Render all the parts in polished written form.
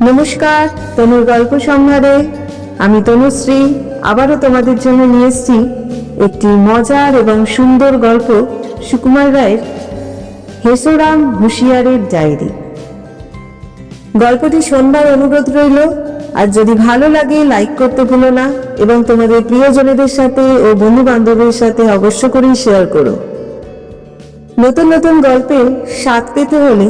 নমস্কার, তনুর গল্প সংবাদে আমি তনুশ্রী আবারও তোমাদের জন্য নিয়ে এসেছি একটি মজার এবং সুন্দর গল্প, সুকুমার রায়ের হেসোরাম হুঁশিয়ারের ডায়েরি। গল্পটি শোনবার অনুরোধ রইল। আর যদি ভালো লাগে লাইক করতে ভুলো না এবং তোমাদের প্রিয়জনেদের সাথে ও বন্ধু বান্ধবের সাথে অবশ্য করেই শেয়ার করো। নতুন নতুন গল্পের স্বাদ পেতে হলে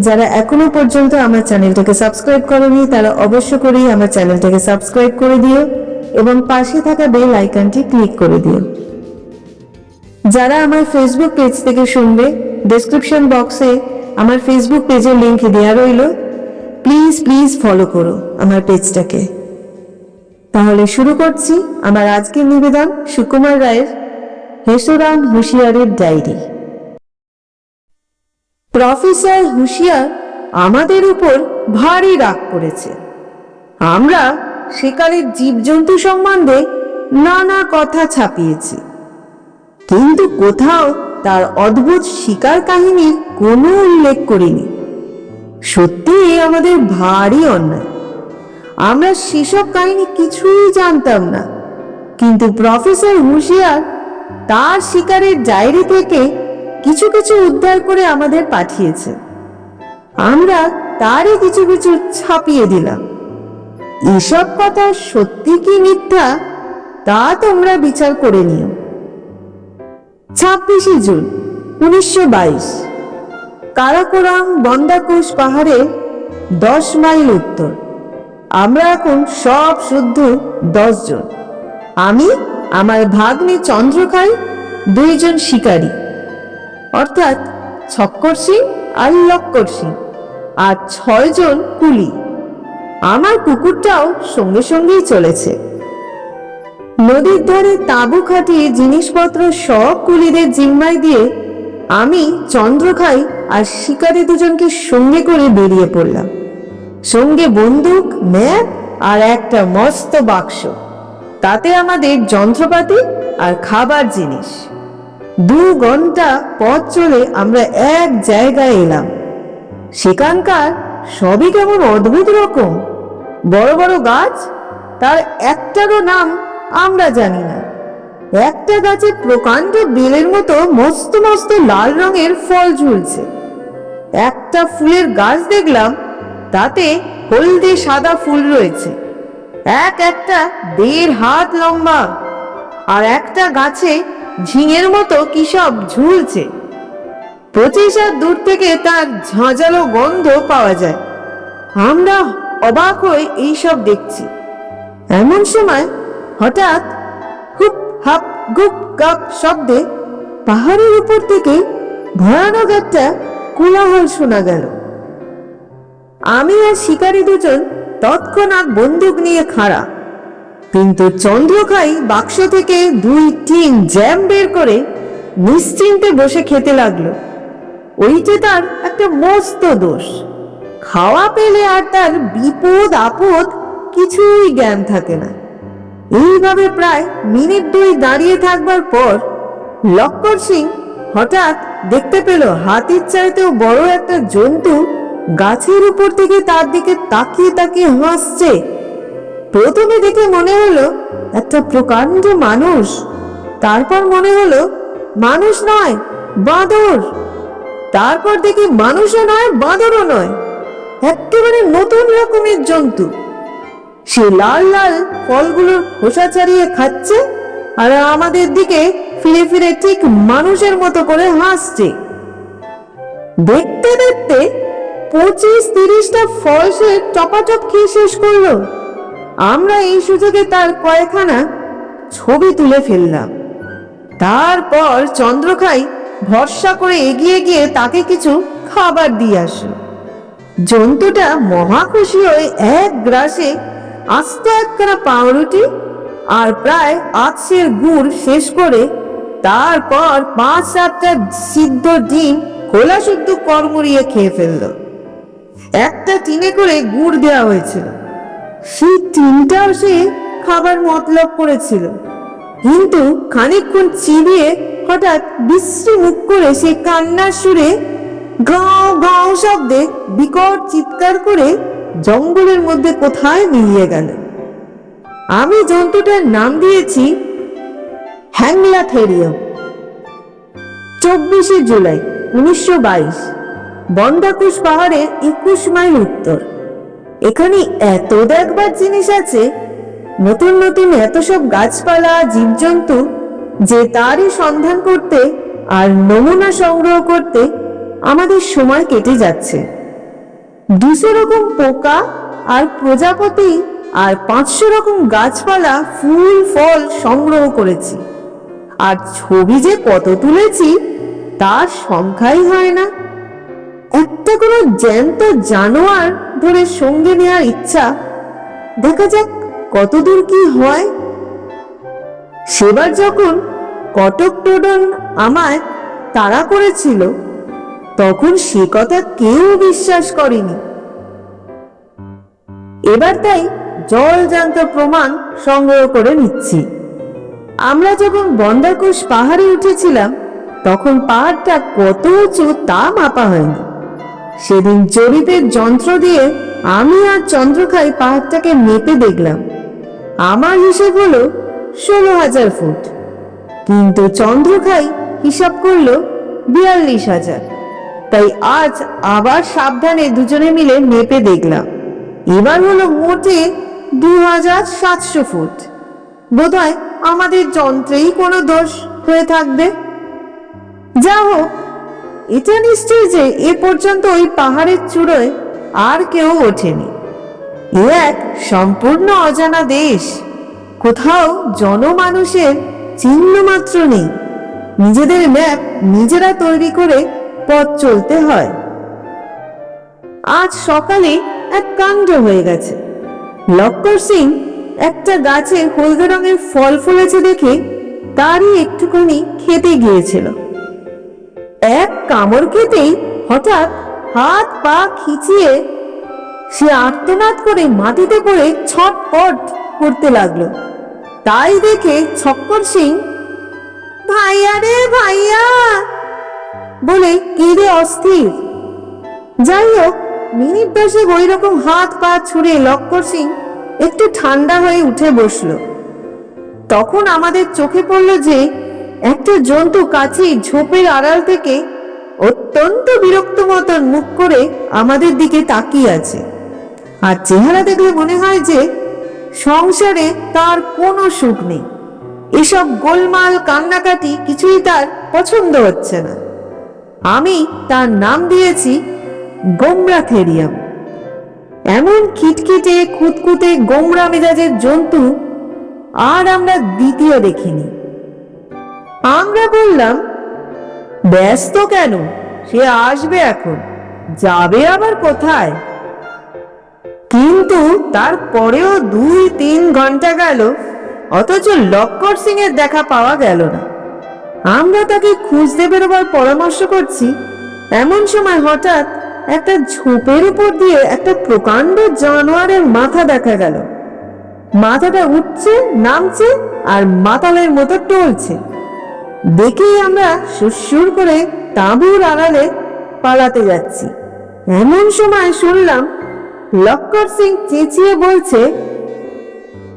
যারা এখনো পর্যন্ত আমার চ্যানেলটাকে সাবস্ক্রাইব করোনি তারা অবশ্য করেই আমার চ্যানেলটাকে সাবস্ক্রাইব করে দিও এবং পাশে থাকা বেল আইকনটি ক্লিক করে দিও। যারা আমার ফেসবুক পেজ থেকে শুনবে, ডেসক্রিপশন বক্সে আমার ফেসবুক পেজের লিংক দেওয়া রইল। প্লিজ ফলো করো আমার পেজটাকে। তাহলে শুরু করছি আমার আজকের নিবেদন, সুকুমার রায়ের হেসোরাম হুঁশিয়ারের ডায়েরি। প্রফেসর হুঁশিয়ার আমাদের উপর ভারী রাগ করেছে। আমরা শিকারের জীবজন্তু সম্বন্ধে নানা কথা ছাপিয়েছি, কিন্তু কোথাও তার অদ্ভুত শিকার কাহিনীর কোনো উল্লেখ করিনি। সত্যি আমাদের ভারী অন্যায়। আমরা সেসব কাহিনী কিছুই জানতাম না, কিন্তু প্রফেসর হুঁশিয়ার তার শিকারের ডায়েরি থেকে কিছু কিছু উদ্ধার করে আমাদের পাঠিয়েছে। আমরা তারই কিছু কিছু ছাপিয়ে দিলাম। এসব কথা সত্যি কি মিথ্যা তা তোমরা বিচার করে নিও। 26 জুন 1922, কারাকোরাম বন্দাকুশ পাহাড়ে 10 মাইল উত্তর। আমরা এখন সব শুদ্ধ 10 জন। আমি, আমার ভাগ্নে চন্দ্রখাই, 2 জন শিকারী, অর্থাৎ ছক্কর সিং আর লক্কর সিং, আর 6 জন কুলি। আমার কুকুরটাও সঙ্গে সঙ্গেই চলেছে। নদীর ধারে তাঁবু খাটিয়ে জিনিসপত্র সব কুলিদের জিম্মায় দিয়ে আমি, চন্দ্রখাই আর শিকারী দুজনকে সঙ্গে করে বেরিয়ে পড়লাম। সঙ্গে বন্দুক, ম্যাপ আর একটা মস্ত বাক্স, তাতে আমাদের যন্ত্রপাতি আর খাবার জিনিস। 2 ঘন্টা পথ চলে আমরা এক জায়গায় এলাম। সেখানকার সবই কেমন অদ্ভুত রকম। বড় বড় গাছ, তার একটারও নাম আমরা জানি না। একটা গাছে প্রকাণ্ড বেলের মতো মস্ত মস্ত লাল রঙের ফল ঝুলছে। একটা ফুলের গাছ দেখলাম, তাতে হলদে সাদা ফুল রয়েছে, একটা 1.5 হাত লম্বা। আর একটা গাছে ঝিঙের মতো কি সব ঝুলছে। 25 হাত দূর থেকে তার ঝাঁঝালো গন্ধ পাওয়া যায়। আমরা অবাক হয়ে এইসব দেখছি। এমন সময় হঠাৎ হুপ হাপ গুপ গাপ শব্দে পাহাড়ের উপর থেকে ভয়ানক একটা কোলাহল শোনা গেল। আমি আর শিকারী দুজন তৎক্ষণাৎ বন্দুক নিয়ে খাড়া, কিন্তু চন্দ্রখাই বাক্স থেকে 2 টিন জ্যাম বের করে নিশ্চিন্তে বসে খেতে লাগলো। ওইটা তার একটা মস্ত দোষ। খাওয়া পেলে আর তার বিপদ আপদ কিছুই জ্ঞান থাকে না। এইভাবে প্রায় মিনিট 2 দাঁড়িয়ে থাকবার পর লক্কর সিং হঠাৎ দেখতে পেল হাতির চাইতেও বড় একটা জন্তু গাছের উপর থেকে তার দিকে তাকিয়ে তাকিয়ে হাসছে। প্রথমে দেখে মনে হলো একটা প্রকাণ্ড মানুষ, তারপর মনে হলো মানুষ নয়, বাঁদর। তারপর দেখি মানুষও নয়, বাঁদরও নয়, একেবারে নতুন রকমের জন্তু। সে লাল লাল ফলগুলোর খোসা ছাড়িয়ে খাচ্ছে আর আমাদের দিকে ফিরে ফিরে ঠিক মানুষের মতো করে হাসছে। দেখতে দেখতে 25-30টা ফল সে টপাটপ খেয়ে শেষ করলো। আমরা এই সুযোগে তার কয়েকখানা ছবি তুলে ফেললাম। তারপর চন্দ্রখাই ভরসা করে এগিয়ে গিয়ে তাকে কিছু খাবার দিয়ে আসলো। জন্তুটা মহা খুশি হয়ে এক গ্রাসে আস্ত একখানা পাউরুটি আর প্রায় আঁচের গুড় শেষ করে তারপর 5-7টা সিদ্ধ ডিম খোলা শুদ্ধ কড়মড়িয়ে খেয়ে ফেলল। একটা টিনে করে গুড় দেওয়া হয়েছিল, সেই টিনটাও সে খাবার মতলব করেছিল, কিন্তু খানিকক্ষণ চিবিয়ে হঠাৎ বিশ্রী মুখ করে সে কান্নার সুরে গাঁও গাঁও শব্দে বিকট চিৎকার করে জঙ্গলের মধ্যে কোথায় মিলিয়ে গেল। আমি জন্তুটার নাম দিয়েছি হ্যাংলাথেরিয়াম। 24শে জুলাই 1922, বন্দাকুশ পাহাড়ের 21 মাইল উত্তর। এখানে এত দেখবার জিনিস আছে, নতুন নতুন এত সব গাছপালা, জীবজন্তু, যে তারই সন্ধান করতে আর নমুনা সংগ্রহ করতে আমাদের সময় কেটে যাচ্ছে। 200 রকম পোকা আর প্রজাপতি আর 500 রকম গাছপালা, ফুল ফল সংগ্রহ করেছি। আর ছবি যে কত তুলেছি তার সংখ্যাই হয় না। একটা কোনো জ্যান্ত জানোয়ার ধরে সঙ্গে নেওয়ার ইচ্ছা। দেখা যাক কতদূর কি হয়। সেবার যখন কটক টোডন আমায় তাড়া করেছিল, তখন সে কথা কেউ বিশ্বাস করেনি। এবার তাই জলজান্ত প্রমাণ সংগ্রহ করে নিচ্ছি। আমরা যখন বন্দাকুশ পাহাড়ে উঠেছিলাম, তখন পাহাড়টা কত উঁচু তা মাপা হয়নি। সেদিন জরিপের যন্ত্র দিয়ে আমি আর চন্দ্রখাই পাহাড়টাকে মেপে দেখলাম। আমার হিসেব হলো 16,000 ফুট, কিন্তু চন্দ্রখাই হিসাব করলো 42,000। তাই আজ আবার সাবধানে দুজনে মিলে মেপে দেখলাম। এবার হলো মোটে 2,700 ফুট। বোধহয় আমাদের যন্ত্রেই কোনো দোষ হয়ে থাকবে। যা হোক, এটা নিশ্চয় যে এ পর্যন্ত ওই পাহাড়ের চূড়োয় আর কেউ ওঠেনি। এ এক সম্পূর্ণ অজানা দেশ, কোথাও জনমানুষের চিহ্ন মাত্র নেই। নিজেদের ম্যাপ নিজেরা তৈরি করে পথ চলতে হয়। আজ সকালে এক কাণ্ড হয়ে গেছে। লক্কর সিং একটা গাছে হলদে রঙের ফল ফলেছে দেখে তারই একটুখানি খেতে গিয়েছিল। এক কামড় খেতেই হঠাৎ হাত পা খিচিয়ে সে আর্তনাদ করে মাটিতে পড়ে ছটপট করতে লাগলো। তাই দেখে ছক্কর সিং ভাইয়া রে ভাইয়া বলে কেঁদে অস্থির। যাই হোক, মিনিট 10 ওই রকম হাত পা ছুঁড়ে লক্কর সিং একটু ঠান্ডা হয়ে উঠে বসলো। তখন আমাদের চোখে পড়ল যে একটা জন্তু কাছেই ঝোপের আড়াল থেকে অত্যন্ত বিরক্ত মতন মুখ করে আমাদের দিকে তাকিয়ে আছে। আর চেহারা দেখলে মনে হয় যে সংসারে তার কোনো সুখ নেই। এসব গোলমাল কান্নাকাটি কিছুই তার পছন্দ হচ্ছে না। আমি তার নাম দিয়েছি গোমরাথেরিয়াম। এমন খিটখিটে খুঁতখুঁতে গোমরা মেজাজের জন্তু আর আমরা দ্বিতীয় দেখিনি। আমরা বললাম, ব্যস্ত কেন, সে আসবে এখন, যাবে আবার কোথায়? কিন্তু তারপরেও 2-3 ঘন্টা গেল, অথচ লক্কর সিং এর দেখা পাওয়া গেল না। আমরা তাকে খুঁজতে বেরোবার পরামর্শ করছি, এমন সময় হঠাৎ একটা ঝোপের উপর দিয়ে একটা প্রকাণ্ড জানোয়ারের মাথা দেখা গেল। মাথাটা উঠছে নামছে আর মাতালের মতো টলছে। দেখেই আমরা সুরসুর করে তাঁবুর আড়ালে পালাতে যাচ্ছি। এমন সময় শুনলাম লক্কর সিং চেঁচিয়ে বলছে,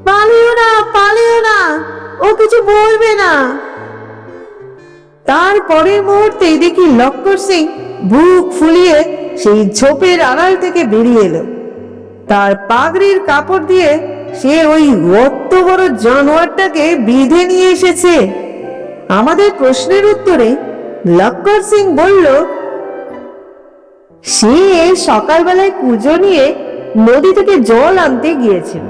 পালিও না, পালিও না, ও কিছু বলবে না। তারপরের মুহূর্তেই দেখি লক্কর সিং বুক ফুলিয়ে সেই ঝোপের আড়াল থেকে বেরিয়ে এলো। তার পাগড়ির কাপড় দিয়ে সে ওই অত বড় জানোয়ারটাকে বেঁধে নিয়ে এসেছে। আমাদের প্রশ্নের উত্তরে লক্কর সিং বলল, সে সকালবেলায় পুজো নিয়ে নদী থেকে জল আনতে গিয়েছিল।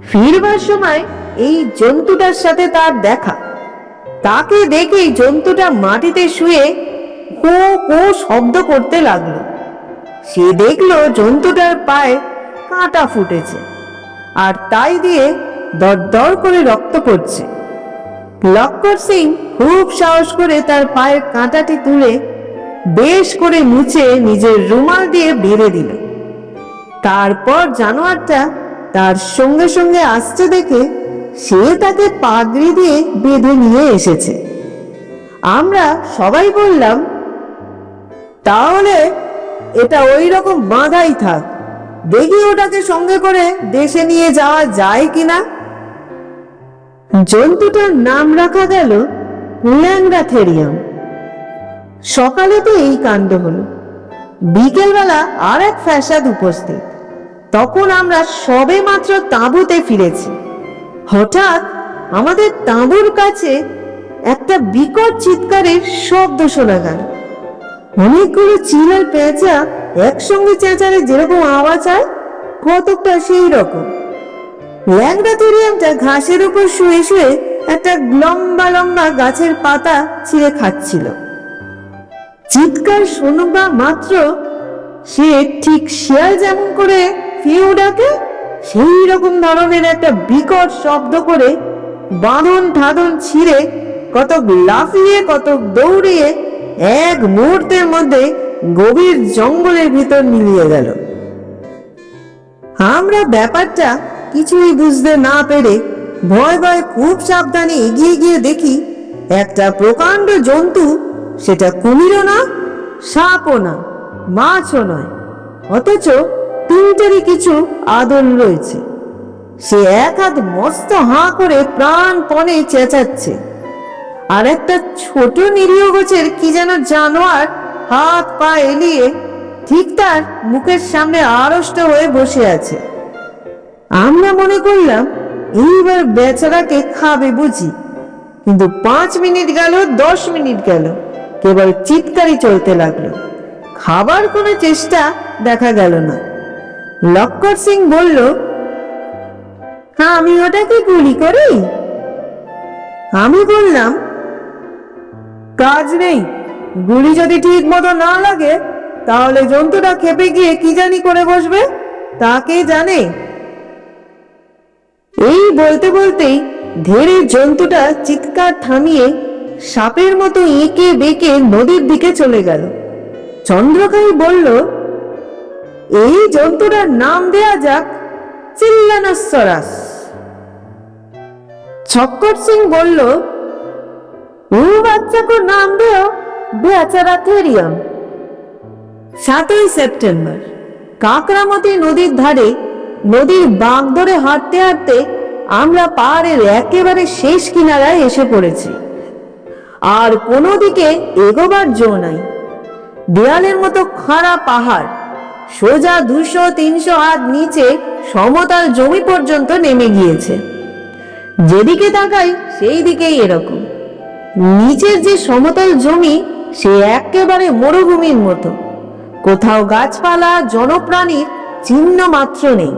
ফিরবার সময় এই জন্তুটার সাথে তার দেখা। তাকে দেখেই জন্তুটা মাটিতে শুয়ে কো কো শব্দ করতে লাগলো। সে দেখলো জন্তুটার পায়ে কাঁটা ফুটেছে আর তাই দিয়ে দরদর করে রক্ত পড়ছে। লক্কর সিং খুব সাহস করে তার পায়ের কাঁটাটি তুলে বেশ করে মুছে নিজের রুমাল দিয়ে বেঁধে দিল। তারপর জানোয়ারটা তার সঙ্গে সঙ্গে আসতে দেখে সে তাকে পাগড়ি দিয়ে বেঁধে নিয়ে এসেছে। আমরা সবাই বললাম, তাহলে এটা ওই রকম বাঁধাই থাক, দেখি ওটাকে সঙ্গে করে দেশে নিয়ে যাওয়া যায় কিনা। জন্তুটার নাম রাখা গেল ল্যাংড়া থেরিয়াম। সকালে তো এই কাণ্ড হলো, বিকেলবেলা আর এক ফ্যাসাদ উপস্থিত। তখন আমরা সবে মাত্র তাঁবুতে ফিরেছি। হঠাৎ আমাদের তাঁবুর কাছে একটা বিকট চিৎকারের শব্দ শোনা গেল। অনেকগুলো চিল আর পেঁচা একসঙ্গে চেঁচালে যেরকম আওয়াজ হয়, কতকটা সেই রকম। ল্যাংড়া থেরিয়ামটা ঘাসের উপর শুয়ে শুয়ে একটা লম্বা লম্বা গাছের পাতা ছিঁড়ে খাচ্ছিল। চিৎকার শোনা মাত্র সে ঠিক শিয়াল যেমন করে ফিউ ডাকে, সেই রকম ধরনের একটা বিকট শব্দ করে বাঁধন ঠাদন ছিঁড়ে কতক লাফিয়ে কতক দৌড়িয়ে এক মুহূর্তের মধ্যে গভীর জঙ্গলের ভিতর মিলিয়ে গেল। আমরা ব্যাপারটা কিছুই বুঝতে না পেরে ভয় ভয় খুব সাবধানে এগিয়ে গিয়ে দেখি একটা প্রকাণ্ড জন্তু, সেটা কুমিরও না, সাপও না, মাছও নয়, অথচ তিনটারই কিছু আদল রয়েছে। সে এক হাত মস্ত হাঁ করে প্রাণপণে চেঁচাচ্ছে, আর একটা ছোট নিরীহ গোছের কি যেন জানোয়ার হাত পা এলিয়ে ঠিক তার মুখের সামনে আড়ষ্ট হয়ে বসে আছে। আমরা মনে করলাম এইবার বেচারাকে খাবে বুঝি, কিন্তু 5 মিনিট গেল, 10 মিনিট গেল, কেবল চিৎকারই চলতে লাগলো। খাবার কোনো চেষ্টা দেখা গেল না। লক্কর সিং বলল, আমি ওটাকে গুলি করি? আমি বললাম, কাজ নেই, গুলি যদি ঠিক মতো না লাগে তাহলে জন্তুটা খেপে গিয়ে কি জানি করে বসবে, তাকে জানে। এই বলতে বলতেই ধীরে জন্তুটা চিৎকার থামিয়ে সাপের মতো এঁকে বেঁকে নদীর দিকে চলে গেল। চন্দ্রকাই বলল, এই জন্তুটার নাম দেয়া যাক চিল্লানোসরাস। ছক্কর সিং বলল, ও বাচ্চা কো নাম দেও বেচারা থেরিয়াম। 7ই সেপ্টেম্বর কাকরামতি নদীর ধারে নদীর বাঁক ধরে হাঁটতে হাঁটতে আমরা পাহাড়ের একেবারে শেষ কিনারায় এসে পড়েছি। আর কোনো দিকে এগোবার জো নাই। দেয়ালের মতো খাড়া পাহাড় সোজা 200-300 হাত নিচে সমতল জমি পর্যন্ত নেমে গিয়েছে। যেদিকে তাকাই সেই দিকেই এরকম। নিচের যে সমতল জমি সে একেবারে মরুভূমির মতো, কোথাও গাছপালা জনপ্রাণীর চিহ্ন মাত্র নেই।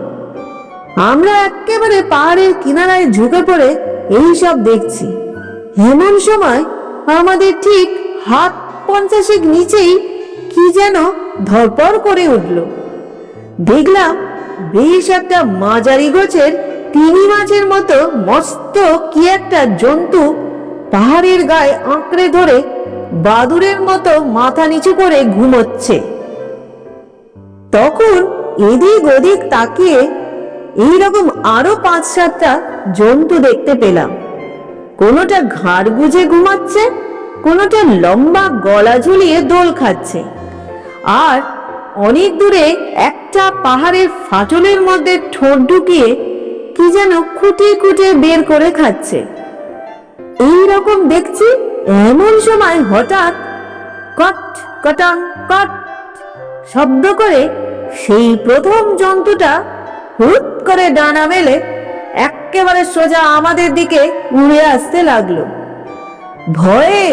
আমরা একেবারে পাহাড়ের কিনারায় ঝুঁকে পড়ে এই সব দেখছি। এমন সময় আমাদের ঠিক হাত 50 নিচেই কি যেন ধরপড় করে উঠল। দেখলাম বেশ একটা মাঝারি গোছের তিমি মাছের মতো মস্ত কি একটা জন্তু পাহাড়ের গায়ে আঁকড়ে ধরে বাদুড়ের মতো মাথা নিচু করে ঘুমোচ্ছে। তখন এদিক ওদিক তাকিয়ে এইরকম আরো 5-7টা জন্তু দেখতে পেলাম। কোনোটা ঘাড় গুজে ঘুমাচ্ছে, কোনোটা লম্বা গলা ঝুলিয়ে দোল খাচ্ছে, আর অনেক দূরে একটা পাহাড়ের ফাটলের মধ্যে ঠোঁট ঢুকিয়ে কি যেন খুঁটিয়ে খুঁটিয়ে বের করে খাচ্ছে। এই রকম দেখছি, এমন সময় হঠাৎ কট কটাং কট শব্দ করে সেই প্রথম জন্তুটা হুট করে ডানা মেলে একেবারে সোজা আমাদের দিকে উড়ে আসতে লাগলো। ভয়ে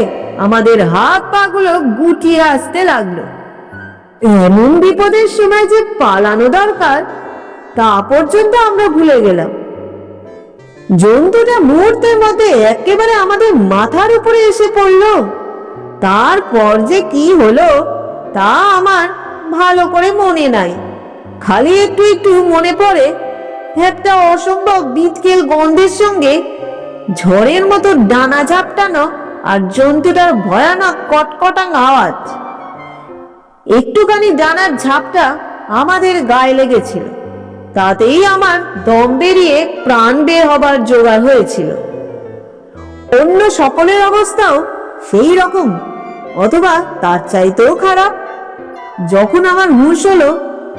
আমাদের হাত পা গুলো গুটিয়ে আসতে লাগলো। এমন বিপদের সময় যে পালানো দরকার তা পর্যন্ত আমরা ভুলে গেলাম। জন্তুটা মুহূর্তের মধ্যে একেবারে আমাদের মাথার উপরে এসে পড়লো। তারপর যে কি হলো তা আমার ভালো করে মনে নাই, খালি একটু একটু মনে পড়ে একটা অসম্ভব বিটকেল গন্ধের সঙ্গে ঝড়ের মতো ডানা ঝাপটানো আর জন্তুটার ভয়ানক কটকটাং আওয়াজ। একটুখানি ডানার ঝাপটা আমাদের গায়ে লেগেছিল, তাতেই আমার দম বেরিয়ে প্রাণ বের হবার জোগাড় হয়েছিল। অন্য সকলের অবস্থাও সেই রকম অথবা তার চাইতেও খারাপ। যখন আমার হুঁশ হলো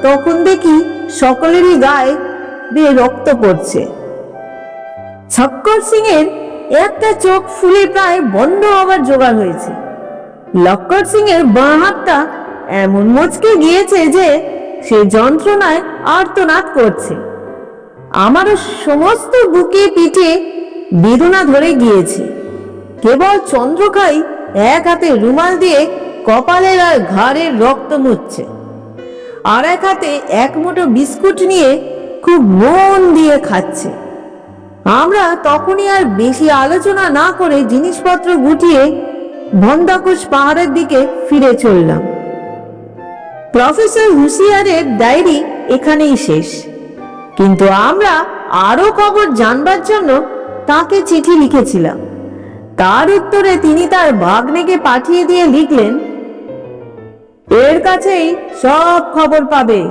তখন দেখি সকলেরই গায়ে বেয়ে রক্ত পড়ছে। ছক্কর সিং এর একটা চোখ ফুলে প্রায় বন্ধ হবার জোগাড় হয়েছে। লক্কর সিং এর বাঁ হাতটা এমন মচকে গিয়েছে যে সে যন্ত্রণায় আর্তনাদ করছে। আমারও সমস্ত বুকে পিঠে বেদনা ধরে গিয়েছে। কেবল চন্দ্রকাই এক হাতে রুমাল দিয়ে কপালের আর ঘাড়ের রক্ত মুছছে, আর এক হাতে এক মুঠো বিস্কুট নিয়ে খুব মন দিয়ে খাচ্ছে। আমরা তখনই আর বেশি আলোচনা না করে জিনিসপত্র গুটিয়ে বন্দাকুশ পাহাড়ের দিকে ফিরে চললাম। প্রফেসর হুঁশিয়ারের ডায়েরি এখানেই শেষ, কিন্তু আমরা আরো খবর জানবার জন্য তাকে চিঠি লিখেছিলাম। তার উত্তরে তিনি তার ভাগ্নেকে পাঠিয়ে দিয়ে লিখলেন, এর কাছেই সব খবর পাবে।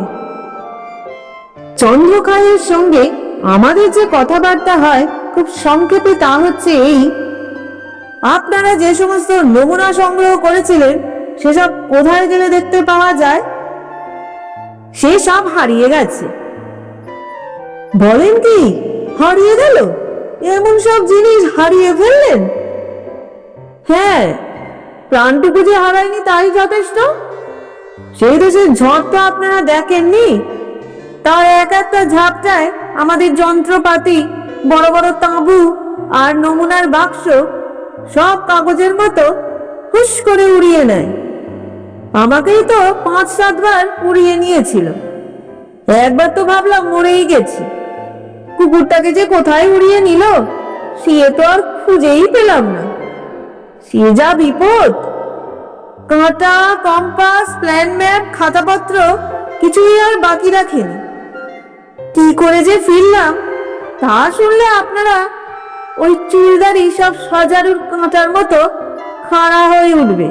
চন্দ্রকায়ের সঙ্গে আমাদের যে কথাবার্তা হয় খুব সংক্ষেপে তা হচ্ছে এই, আপনারা যে সমস্ত নমুনা সংগ্রহ করেছিলেন সেসব কোথায় গেলে দেখতে পাওয়া যায়? সে সব হারিয়ে গেছে। বলেন কি, হারিয়ে গেল? এমন সব জিনিস হারিয়ে ফেললেন? হ্যাঁ, প্রাণটুকু যে হারায়নি তাই যথেষ্ট। সেই দেশের ঝড় তো আপনারা দেখেননি, তার এক একটা ঝাপটায় আমাদের যন্ত্রপাতি, বড় বড় তাঁবু আর নমুনার বাক্স সব কাগজের মতো হুশ করে উড়িয়ে নেয়। আমাকেই তো 5-7 বার উড়িয়ে নিয়েছিল। একবার তো ভাবলাম মরেই গেছি। কুকুরটাকে যে কোথায় উড়িয়ে নিল সে তো আর খুঁজেই পেলাম না। সে যা বিপদ! কাঁটা, কম্পাস, প্ল্যান ম্যাপ, খাতাপত্র কিছুই আর বাকি রাখেনি। কি করে যে ফিরলাম তা শুনলে আপনারা ওই চুলদারি সব সজারুর কাঁটার মতো খাড়া হয়ে উঠবে।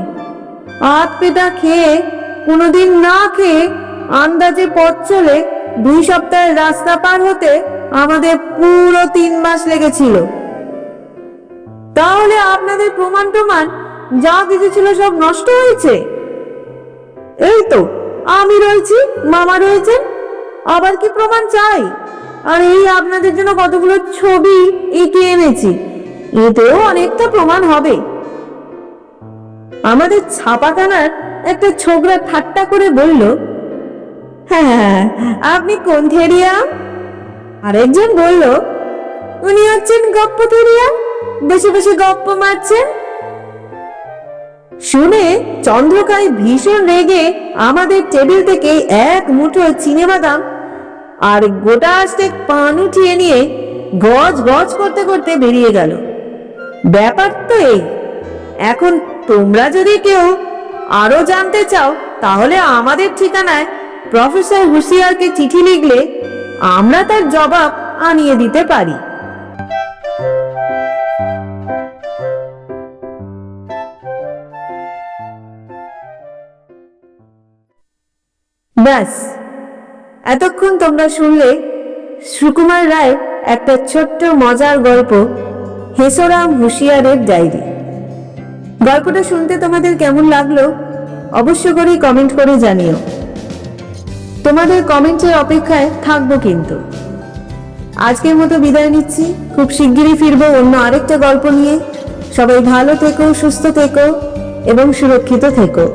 আধ পেটা খেয়ে, কোনোদিন না খেয়ে আন্দাজে পথ চলে 2 সপ্তাহের রাস্তা পার হতে আমাদের পুরো 3 মাস লেগেছিল। তাহলে আপনাদের প্রমাণ যা কিছু ছিল সব নষ্ট হয়েছে? এই তো আমি রয়েছি, মামা রয়েছেন, আবার কি প্রমাণ চাই? আর এই আপনাদের জন্য কতগুলো ছবি এঁকে এনেছি, এতেও অনেকটা প্রমাণ হবে। আমাদের ছাপাখানার একটা ছোকরা ঠাট্টা করে বলল, হ্যাঁ, আপনি কোন থেরিয়া? আরেকজন বলল, উনি হচ্ছেন গপ্প থেরিয়া, বসে বসে গপ্প মারছেন। শুনে চন্দ্রকাই ভীষণ রেগে আমাদের টেবিল থেকে এক মুঠো চিনেবাদাম আর গোটা আস্তে পান উঠিয়ে নিয়ে গজ গজ করতে করতে বেরিয়ে গেল। ব্যাপার তো এই। এখন তোমরা যদি কেউ আরো জানতে চাও তাহলে আমাদের ঠিকানায় প্রফেসর হুঁশিয়ারকে চিঠি লিখলে আমরা তার জবাব আনিয়ে দিতে পারি। ব্যাস, এতক্ষণ তোমরা শুনলে সুকুমার রায়ের একটা ছোট্ট মজার গল্প, হেসরাম হুঁশিয়ারের ডায়েরি। গল্পটা শুনতে তোমাদের কেমন লাগলো অবশ্য করে কমেন্ট করে জানিও। তোমাদের কমেন্টের অপেক্ষায় থাকবো। কিন্তু আজকের মতো বিদায় নিচ্ছি। খুব শিগগিরই ফিরবো অন্য আরেকটা গল্প নিয়ে। সবাই ভালো থেকো, সুস্থ থেকো এবং সুরক্ষিত থেকো।